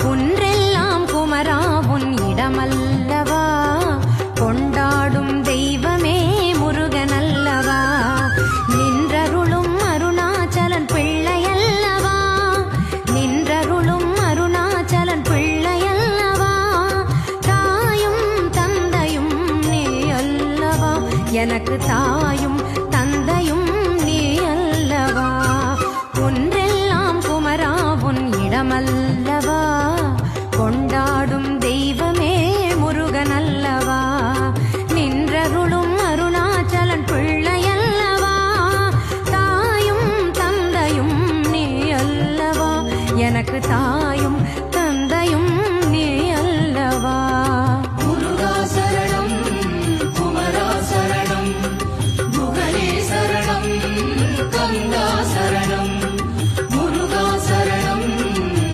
குன்றெல்லாம் குமரா உன் இடமல்லவா, கொண்டாடும் தெய்வமே முருகனல்லவா, நின்றருளும் அருணாச்சலன் பிள்ளையல்லவா, நின்றருளும் அருணாச்சலன் பிள்ளையல்லவா, தாயும் தந்தையும் நீ அல்லவா, எனக்கு தாயும் தந்தையும் நீ அல்லவா. குன்றெல்லாம் குமரா உன் இடமல்லவா, கொண்டாடும் தெய்வமே முருகனல்லவா, நின்றருளும் அருணாச்சலன் பிள்ளையல்லவா, தாயும் தந்தையும் நீ அல்லவா, எனக்கு தாயும்